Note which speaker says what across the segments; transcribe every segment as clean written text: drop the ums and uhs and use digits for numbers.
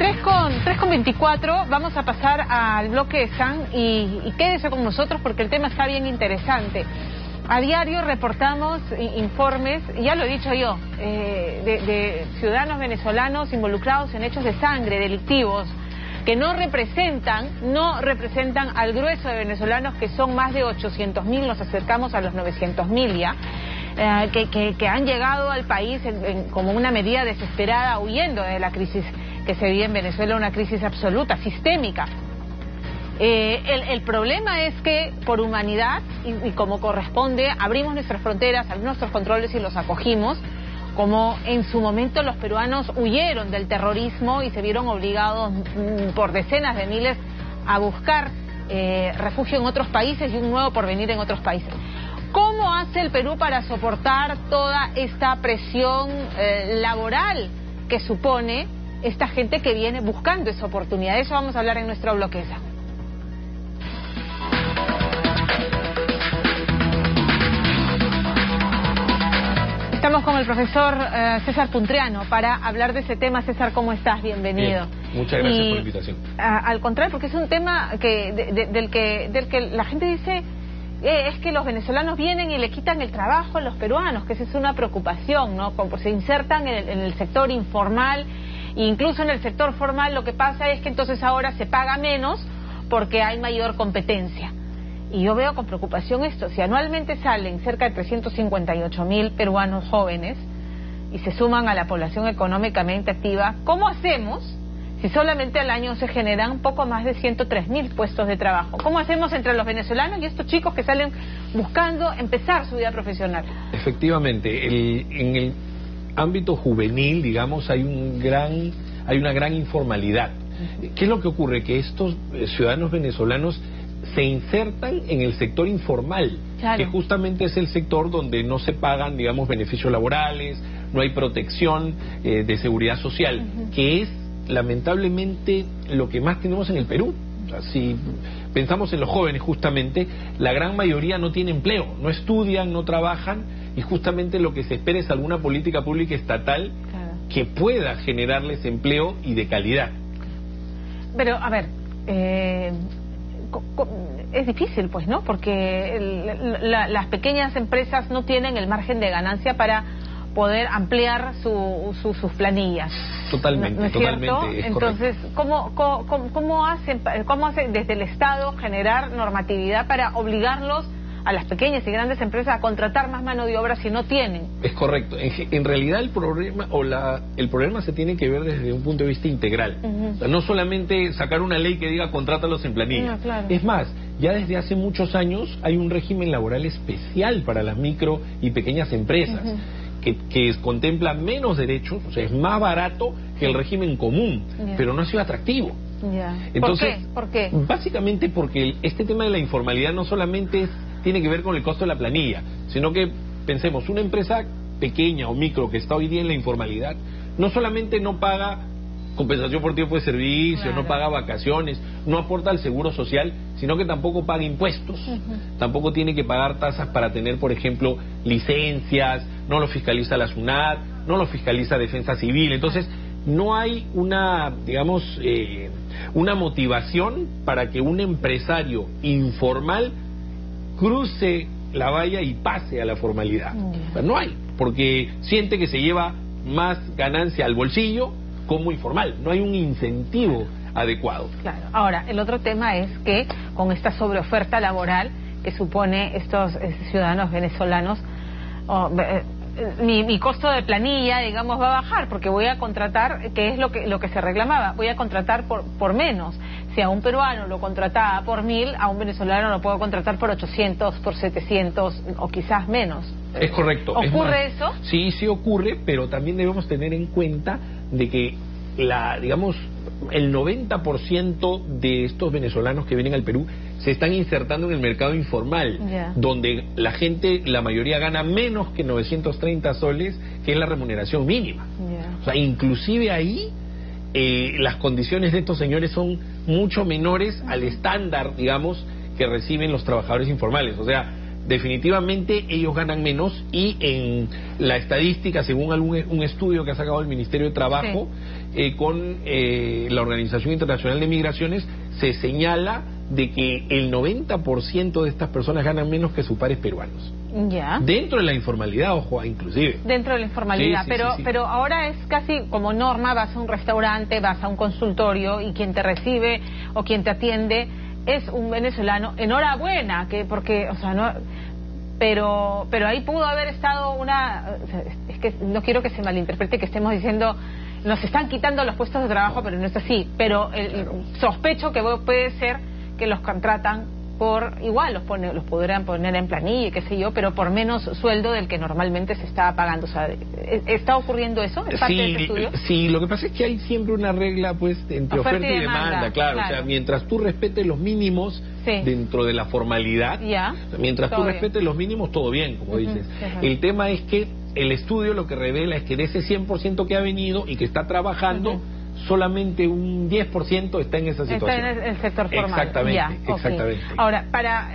Speaker 1: 3:24, vamos a pasar al bloque de SAN y quédese con nosotros porque el tema está bien interesante. A diario reportamos informes, ya lo he dicho yo, de ciudadanos venezolanos involucrados en hechos de sangre, delictivos, que no representan al grueso de venezolanos, que son más de 800.000, nos acercamos a los 900.000 ya, que han llegado al país como una medida desesperada, huyendo de la crisis que se vive en Venezuela, una crisis absoluta, sistémica. El problema es que por humanidad y como corresponde, abrimos nuestras fronteras, abrimos nuestros controles y los acogimos, como en su momento los peruanos huyeron del terrorismo y se vieron obligados por decenas de miles a buscar refugio en otros países y un nuevo porvenir en otros países. ¿Cómo hace el Perú para soportar toda esta presión laboral que supone esta gente que viene buscando esa oportunidad? De eso vamos a hablar en nuestra bloqueza. Estamos con el profesor César Puntriano para hablar de ese tema. César, ¿cómo estás? Bienvenido.
Speaker 2: Bien, muchas gracias por la invitación.
Speaker 1: Al contrario, porque es un tema del que la gente dice es que los venezolanos vienen y le quitan el trabajo a los peruanos, que esa es una preocupación, ¿no? Como se insertan en el sector informal, e incluso en el sector formal lo que pasa es que entonces ahora se paga menos porque hay mayor competencia. Y yo veo con preocupación esto. Si anualmente salen cerca de 358.000 peruanos jóvenes y se suman a la población económicamente activa, ¿cómo hacemos si solamente al año se generan poco más de 103.000 puestos de trabajo? ¿Cómo hacemos entre los venezolanos y estos chicos que salen buscando empezar su vida profesional?
Speaker 2: Efectivamente, en el ámbito juvenil, digamos, hay una gran informalidad. ¿Qué es lo que ocurre? Que estos ciudadanos venezolanos se insertan en el sector informal, claro, que justamente es el sector donde no se pagan, digamos, beneficios laborales, no hay protección de seguridad social, que es lamentablemente lo que más tenemos en el Perú. O sea, si pensamos en los jóvenes, justamente, la gran mayoría no tiene empleo, no estudian, no trabajan, y justamente lo que se espera es alguna política pública estatal, claro, que pueda generarles empleo y de calidad.
Speaker 1: Pero, a ver, es difícil, pues, ¿no? Porque las pequeñas empresas no tienen el margen de ganancia para poder ampliar sus planillas.
Speaker 2: Totalmente,
Speaker 1: ¿no es
Speaker 2: totalmente.
Speaker 1: cierto? Entonces, ¿cómo hacen desde el Estado generar normatividad para obligarlos a las pequeñas y grandes empresas a contratar más mano de obra si no tienen?
Speaker 2: Es correcto. En realidad el problema se tiene que ver desde un punto de vista integral. O sea, no solamente sacar una ley que diga contrátalos en planilla. No, claro. Es más, ya desde hace muchos años hay un régimen laboral especial para las micro y pequeñas empresas, que contempla menos derechos, o sea, es más barato que el régimen común, pero no ha sido atractivo. Entonces,
Speaker 1: ¿Por qué?
Speaker 2: Básicamente porque este tema de la informalidad no solamente tiene que ver con el costo de la planilla, sino que, pensemos, una empresa pequeña o micro que está hoy día en la informalidad, no solamente no paga compensación por tiempo de servicio, claro, no paga vacaciones, no aporta al seguro social, sino que tampoco paga impuestos, tampoco tiene que pagar tasas para tener, por ejemplo, licencias, no lo fiscaliza la SUNAT, no lo fiscaliza Defensa Civil. Entonces, no hay una, digamos, una motivación para que un empresario informal cruce la valla y pase a la formalidad. O sea, no hay, porque siente que se lleva más ganancia al bolsillo como informal, no hay un incentivo adecuado. Claro.
Speaker 1: Ahora, el otro tema es que con esta sobreoferta laboral que supone estos ciudadanos venezolanos, mi costo de planilla, digamos, va a bajar porque voy a contratar, que es lo que se reclamaba, voy a contratar por menos. Si a un peruano lo contrataba por 1.000, a un venezolano lo puedo contratar por 800, por 700 o quizás menos.
Speaker 2: Es correcto.
Speaker 1: ¿Ocurre eso?
Speaker 2: Sí, sí ocurre, pero también debemos tener en cuenta de que digamos, el 90% de estos venezolanos que vienen al Perú se están insertando en el mercado informal, donde la gente, la mayoría gana menos que 930 soles, que es la remuneración mínima. O sea, inclusive ahí las condiciones de estos señores son mucho menores al estándar, digamos, que reciben los trabajadores informales. O sea, definitivamente ellos ganan menos, y en la estadística, según un estudio que ha sacado el Ministerio de Trabajo, con la Organización Internacional de Migraciones, se señala de que el 90% de estas personas ganan menos que sus pares peruanos.
Speaker 1: Ya.
Speaker 2: Dentro de la informalidad, ojo, inclusive.
Speaker 1: Dentro de la informalidad,
Speaker 2: Sí, sí.
Speaker 1: pero ahora es casi como norma, vas a un restaurante, vas a un consultorio y quien te recibe o quien te atiende es un venezolano. Enhorabuena, porque, o sea, no... Pero ahí pudo haber estado una... Es que no quiero que se malinterprete que estemos diciendo nos están quitando los puestos de trabajo, pero no es así. Pero sospecho que puede ser que los contratan por igual, los podrán poner en planilla, qué sé yo, pero por menos sueldo del que normalmente se estaba pagando. O sea, ¿está ocurriendo eso? ¿Es parte de este estudio?
Speaker 2: Sí, lo que pasa es que hay siempre una regla, pues, entre oferta y demanda, claro. O sea, mientras tú respetes los mínimos dentro de la formalidad, mientras tú respetes los mínimos, todo bien, como dices. El tema es que el estudio lo que revela es que de ese 100% que ha venido y que está trabajando, solamente un 10% está en esa situación.
Speaker 1: Está en el sector formal.
Speaker 2: Exactamente, exactamente.
Speaker 1: Ahora, para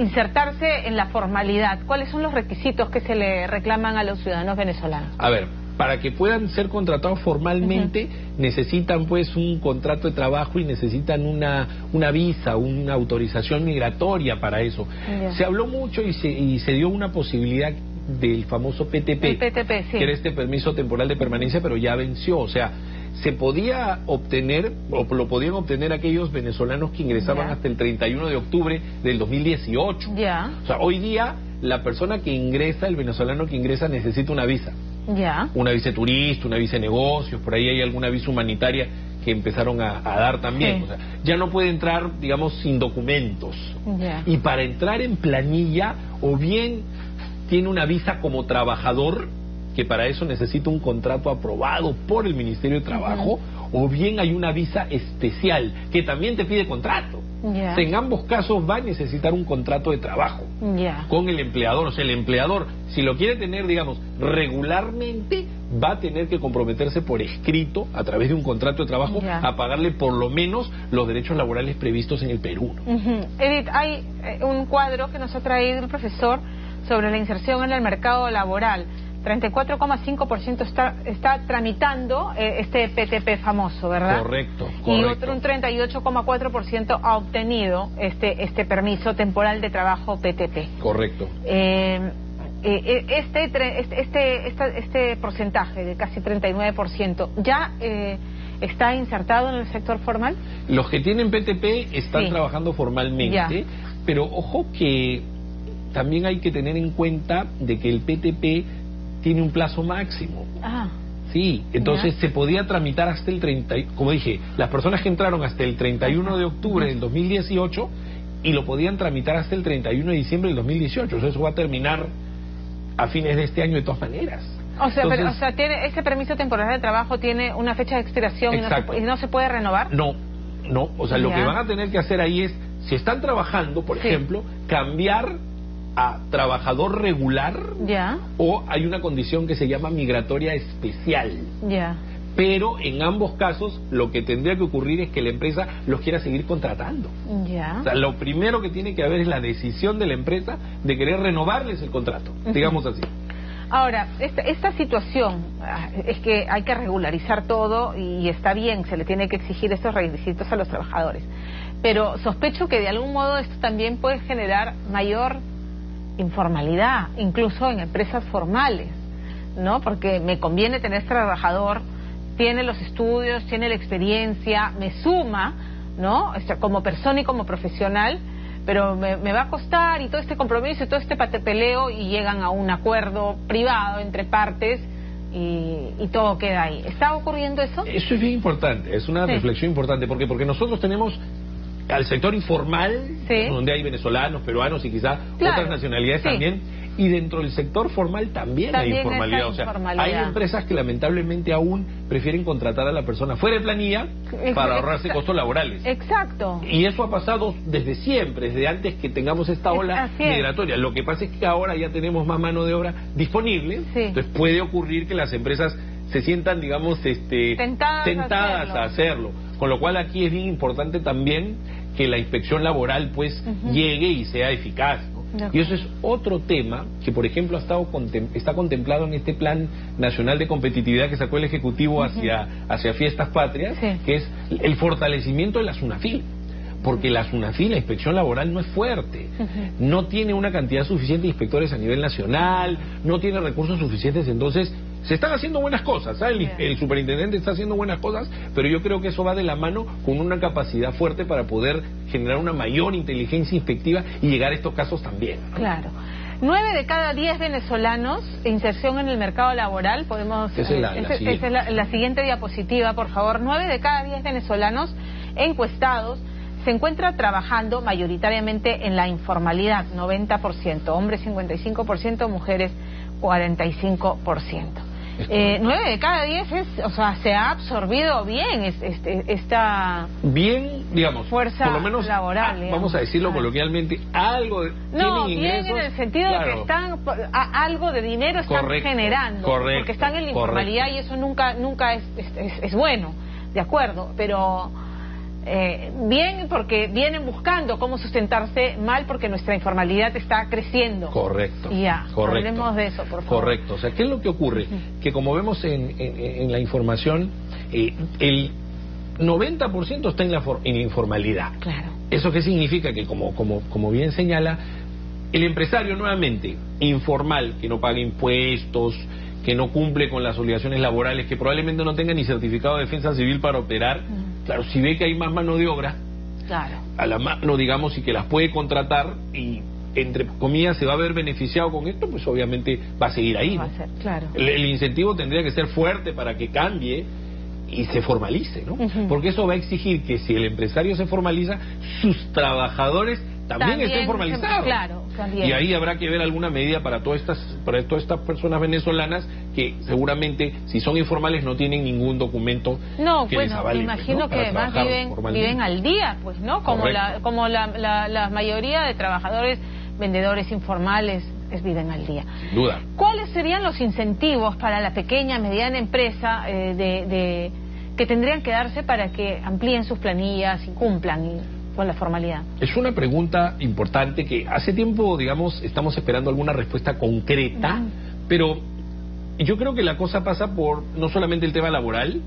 Speaker 1: insertarse en la formalidad, ¿cuáles son los requisitos que se le reclaman a los ciudadanos venezolanos?
Speaker 2: A ver, para que puedan ser contratados formalmente, necesitan pues un contrato de trabajo y necesitan una visa, una autorización migratoria para eso. Se habló mucho y se dio una posibilidad del famoso PTP,
Speaker 1: el PTP,
Speaker 2: que era este permiso temporal de permanencia, pero ya venció. O sea, se podía obtener, o lo podían obtener aquellos venezolanos que ingresaban hasta el 31 de octubre del 2018. O sea, hoy día la persona que ingresa, el venezolano que ingresa, necesita una visa. Una visa de turista, una visa de negocios, por ahí hay alguna visa humanitaria que empezaron a dar también. O sea, ya no puede entrar, digamos, sin documentos. Y para entrar en planilla, o bien tiene una visa como trabajador, que para eso necesita un contrato aprobado por el Ministerio de Trabajo, o bien hay una visa especial que también te pide contrato. O sea, en ambos casos va a necesitar un contrato de trabajo con el empleador. O sea, el empleador, si lo quiere tener, digamos, regularmente, va a tener que comprometerse por escrito, a través de un contrato de trabajo, a pagarle por lo menos los derechos laborales previstos en el Perú.
Speaker 1: Edith, hay un cuadro que nos ha traído el profesor sobre la inserción en el mercado laboral. 34,5% está tramitando este PTP famoso, ¿verdad?
Speaker 2: Correcto.
Speaker 1: Y otro un 38,4% ha obtenido este permiso temporal de trabajo PTP.
Speaker 2: Correcto.
Speaker 1: Este porcentaje de casi 39% ya está insertado en el sector formal.
Speaker 2: Los que tienen PTP están trabajando formalmente, pero ojo que también hay que tener en cuenta de que el PTP tiene un plazo máximo. Sí, entonces se podía tramitar hasta el 30, como dije, las personas que entraron hasta el 31 de octubre del 2018 y lo podían tramitar hasta el 31 de diciembre del 2018. O sea, eso va a terminar a fines de este año de todas maneras.
Speaker 1: O sea, entonces, tiene ese permiso temporal de trabajo tiene una fecha de expiración y no se puede renovar.
Speaker 2: No, o sea, lo que van a tener que hacer ahí es, si están trabajando, por ejemplo, cambiar a trabajador regular, o hay una condición que se llama migratoria especial. Pero en ambos casos lo que tendría que ocurrir es que la empresa los quiera seguir contratando. O sea, lo primero que tiene que haber es la decisión de la empresa de querer renovarles el contrato, digamos así.
Speaker 1: Ahora, esta situación es que hay que regularizar todo y está bien, se le tiene que exigir estos requisitos a los trabajadores. Pero sospecho que de algún modo esto también puede generar mayor informalidad, incluso en empresas formales, ¿no? Porque me conviene tener este trabajador, tiene los estudios, tiene la experiencia, me suma, ¿no? Como persona y como profesional, pero me va a costar, y todo este compromiso y todo este patepeleo, y llegan a un acuerdo privado entre partes y todo queda ahí. ¿Está ocurriendo eso?
Speaker 2: Eso es bien importante, es una reflexión importante, porque nosotros tenemos al sector informal, donde hay venezolanos, peruanos y quizás otras nacionalidades también, y dentro del sector formal también hay informalidad. O sea, hay empresas que lamentablemente aún prefieren contratar a la persona fuera de planilla para ahorrarse costos laborales. Y eso ha pasado desde siempre, desde antes que tengamos esta ola migratoria. Lo que pasa es que ahora ya tenemos más mano de obra disponible, entonces puede ocurrir que las empresas se sientan, digamos, tentadas a hacerlo. Con lo cual aquí es bien importante también que la inspección laboral pues llegue y sea eficaz, ¿no? Y eso es otro tema que, por ejemplo, está contemplado en este Plan Nacional de Competitividad que sacó el Ejecutivo hacia Fiestas Patrias, que es el fortalecimiento de la SUNAFIL. Porque la SUNAFIL, la inspección laboral, no es fuerte, no tiene una cantidad suficiente de inspectores a nivel nacional, no tiene recursos suficientes, entonces se están haciendo buenas cosas, ¿sabes? El superintendente está haciendo buenas cosas, pero yo creo que eso va de la mano con una capacidad fuerte para poder generar una mayor inteligencia inspectiva y llegar a estos casos también, ¿no?
Speaker 1: Claro. 9 de cada 10 venezolanos, inserción en el mercado laboral, podemos...
Speaker 2: Esa es
Speaker 1: la siguiente diapositiva, por favor. 9 de cada 10 venezolanos encuestados se encuentra trabajando mayoritariamente en la informalidad, 90%, hombres 55%, mujeres 45%. 9 de cada 10 se ha absorbido bien esta
Speaker 2: digamos,
Speaker 1: fuerza
Speaker 2: por lo menos,
Speaker 1: laboral.
Speaker 2: Vamos a decirlo coloquialmente, algo de,
Speaker 1: no, bien
Speaker 2: ingresos,
Speaker 1: en el sentido de que están algo de dinero están generando, porque están en la informalidad y eso nunca es bueno, de acuerdo, pero bien porque vienen buscando cómo sustentarse, mal porque nuestra informalidad está creciendo.
Speaker 2: Correcto.
Speaker 1: Ya, hablemos de eso, por favor.
Speaker 2: Correcto. O sea, ¿qué es lo que ocurre? Que como vemos en la información, el 90% está en la informalidad.
Speaker 1: Claro.
Speaker 2: ¿Eso qué significa? Que como bien señala, el empresario nuevamente informal, que no paga impuestos, que no cumple con las obligaciones laborales, que probablemente no tenga ni certificado de defensa civil para operar, claro, si ve que hay más mano de obra, a la mano, digamos, y que las puede contratar y, entre comillas, se va a ver beneficiado con esto, pues obviamente va a seguir ahí, ¿no?
Speaker 1: Claro.
Speaker 2: El incentivo tendría que ser fuerte para que cambie y se formalice, ¿no? Porque eso va a exigir que si el empresario se formaliza, sus trabajadores también estén formalizados.
Speaker 1: Claro, también.
Speaker 2: Y ahí habrá que ver alguna medida para todas estas personas venezolanas que seguramente, si son informales, no tienen ningún documento que les avale.
Speaker 1: Me imagino que además viven al día, pues, ¿no? Como la mayoría de trabajadores, vendedores informales, viven al día.
Speaker 2: Sin duda.
Speaker 1: ¿Cuáles serían los incentivos para la pequeña, mediana empresa que tendrían que darse para que amplíen sus planillas y cumplan con la formalidad?
Speaker 2: Es una pregunta importante que hace tiempo, digamos, estamos esperando alguna respuesta concreta, pero yo creo que la cosa pasa por no solamente el tema laboral,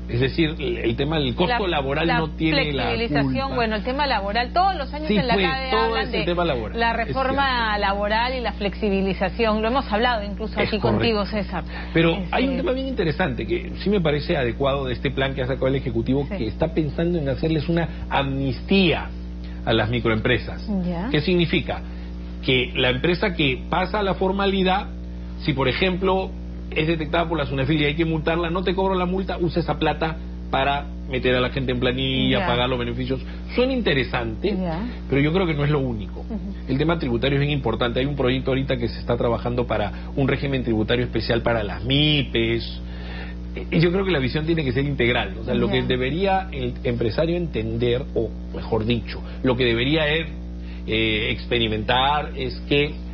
Speaker 2: es decir, el tema del costo laboral no tiene la culpa.
Speaker 1: Bueno, el tema laboral, todos los años en la CADE hablan de la reforma laboral y la flexibilización, lo hemos hablado incluso aquí contigo, César.
Speaker 2: Pero hay un tema bien interesante que sí me parece adecuado de este plan que ha sacado el Ejecutivo, que está pensando en hacerles una amnistía a las microempresas. ¿Qué significa? Que la empresa que pasa a la formalidad, si por ejemplo es detectada por la SUNAFIL y hay que multarla, no te cobro la multa, usa esa plata para meter a la gente en planilla, pagar los beneficios. Suena interesante, pero yo creo que no es lo único. El tema tributario es bien importante. Hay un proyecto ahorita que se está trabajando para un régimen tributario especial para las MIPES. Y yo creo que la visión tiene que ser integral. O sea, lo que debería el empresario entender, o mejor dicho, lo que debería experimentar es que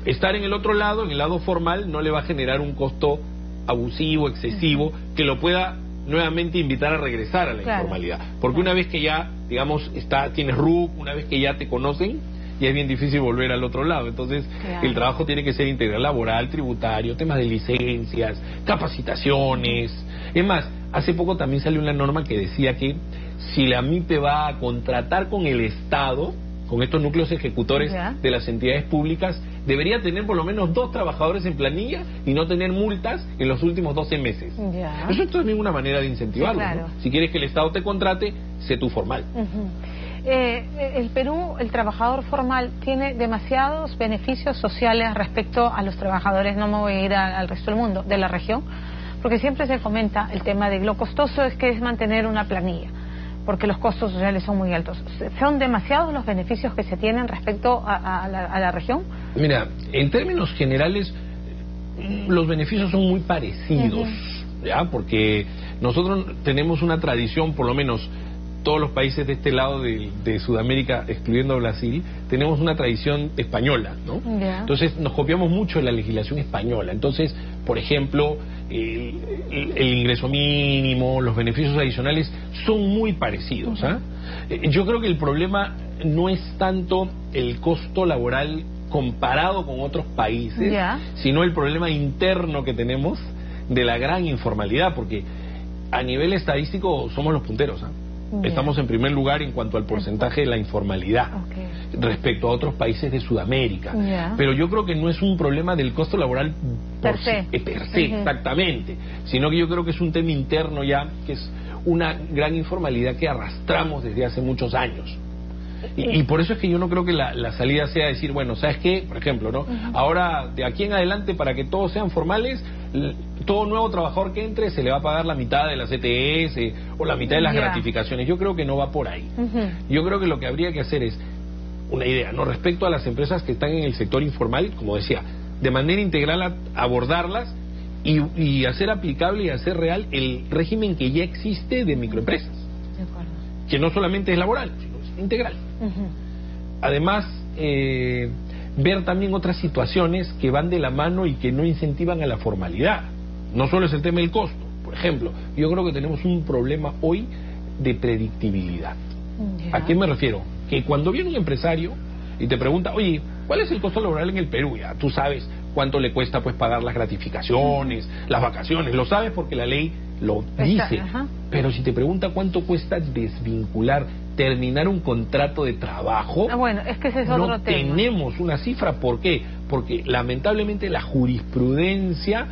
Speaker 2: estar en el otro lado, en el lado formal, no le va a generar un costo abusivo, excesivo, que lo pueda nuevamente invitar a regresar a la informalidad. Porque una vez que ya, digamos, tienes RUC, una vez que ya te conocen, ya es bien difícil volver al otro lado. Entonces, el trabajo tiene que ser integral, laboral, tributario, temas de licencias, capacitaciones. Es más, hace poco también salió una norma que decía que si la MIPE va a contratar con el Estado, con estos núcleos ejecutores de las entidades públicas, debería tener por lo menos 2 trabajadores en planilla y no tener multas en los últimos 12 meses. Eso es también una manera de incentivarlo, ¿no? Si quieres que el Estado te contrate, sé tú formal.
Speaker 1: El Perú, el trabajador formal, tiene demasiados beneficios sociales respecto a los trabajadores, no me voy a ir al resto del mundo, de la región, porque siempre se comenta el tema de lo costoso que es mantener una planilla, porque los costos sociales son muy altos. ¿Son demasiados los beneficios que se tienen respecto a la región?
Speaker 2: Mira, en términos generales, los beneficios son muy parecidos, ¿ya? Porque nosotros tenemos una tradición, por lo menos todos los países de este lado de Sudamérica, excluyendo Brasil, tenemos una tradición española, ¿no? Entonces nos copiamos mucho de la legislación española. Entonces, por ejemplo, el ingreso mínimo, los beneficios adicionales son muy parecidos. Yo creo que el problema no es tanto el costo laboral comparado con otros países, sino el problema interno que tenemos de la gran informalidad, porque a nivel estadístico somos los punteros, estamos en primer lugar en cuanto al porcentaje de la informalidad respecto a otros países de Sudamérica. Pero yo creo que no es un problema del costo laboral per se, exactamente, sino que yo creo que es un tema interno ya, que es una gran informalidad que arrastramos desde hace muchos años. Y por eso es que yo no creo que la salida sea decir, bueno, ¿sabes qué? Por ejemplo, ¿no? Ahora, de aquí en adelante, para que todos sean formales, todo nuevo trabajador que entre se le va a pagar la mitad de las ETS o la mitad de las gratificaciones. Yo creo que no va por ahí. Yo creo que lo que habría que hacer es una idea, ¿no? Respecto a las empresas que están en el sector informal, como decía, de manera integral abordarlas y hacer aplicable y hacer real el régimen que ya existe de microempresas.
Speaker 1: De acuerdo.
Speaker 2: Que no solamente es laboral, sino es integral. Además, ver también otras situaciones que van de la mano y que no incentivan a la formalidad. No solo es el tema del costo. Por ejemplo, yo creo que tenemos un problema hoy de predictibilidad. ¿A qué me refiero? Que cuando viene un empresario y te pregunta, oye, ¿cuál es el costo laboral en el Perú? Ya tú sabes cuánto le cuesta pues pagar las gratificaciones, las vacaciones, lo sabes porque la ley lo dice. Pero si te pregunta cuánto cuesta desvincular, terminar un contrato de trabajo,
Speaker 1: bueno, es que ese es otro
Speaker 2: no
Speaker 1: tema.
Speaker 2: Tenemos una cifra. ¿Por qué? Porque lamentablemente la jurisprudencia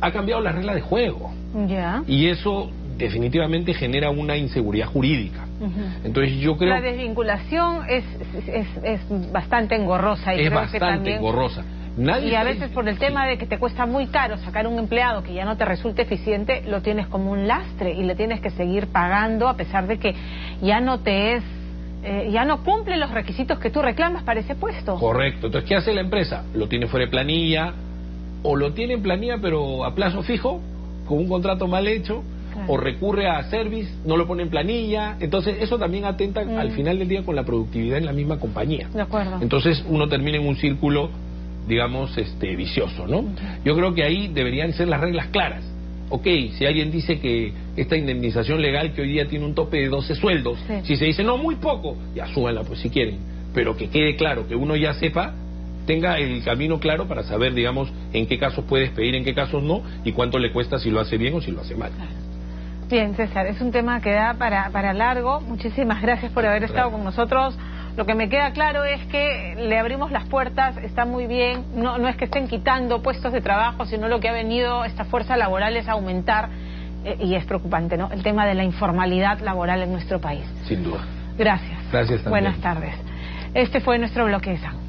Speaker 2: ha cambiado las reglas de juego. Y eso definitivamente genera una inseguridad jurídica. Entonces yo creo...
Speaker 1: La desvinculación es bastante engorrosa. Y
Speaker 2: es
Speaker 1: creo
Speaker 2: bastante
Speaker 1: que también...
Speaker 2: engorrosa.
Speaker 1: Y a veces por el tema de que te cuesta muy caro sacar un empleado que ya no te resulte eficiente, lo tienes como un lastre y le tienes que seguir pagando a pesar de que ya no te es... ya no cumple los requisitos que tú reclamas para ese puesto.
Speaker 2: Correcto. Entonces, ¿qué hace la empresa? Lo tiene fuera de planilla, o lo tiene en planilla pero a plazo fijo, con un contrato mal hecho, o recurre a service, no lo pone en planilla. Entonces eso también atenta al final del día con la productividad en la misma compañía.
Speaker 1: De acuerdo.
Speaker 2: Entonces uno termina en un círculo, digamos, vicioso, ¿no? Yo creo que ahí deberían ser las reglas claras. Ok, si alguien dice que esta indemnización legal que hoy día tiene un tope de 12 sueldos, si se dice, no, muy poco, ya súbanla pues si quieren, pero que quede claro, que uno ya sepa, tenga el camino claro para saber, digamos, en qué casos puede despedir, en qué casos no, y cuánto le cuesta si lo hace bien o si lo hace mal.
Speaker 1: Bien, César, es un tema que da para largo. Muchísimas gracias por haber estado con nosotros. Lo que me queda claro es que le abrimos las puertas, está muy bien, no es que estén quitando puestos de trabajo, sino lo que ha venido esta fuerza laboral es aumentar, y es preocupante, ¿no?, el tema de la informalidad laboral en nuestro país.
Speaker 2: Sin duda.
Speaker 1: Gracias.
Speaker 2: Gracias también.
Speaker 1: Buenas tardes. Este fue nuestro bloque de San.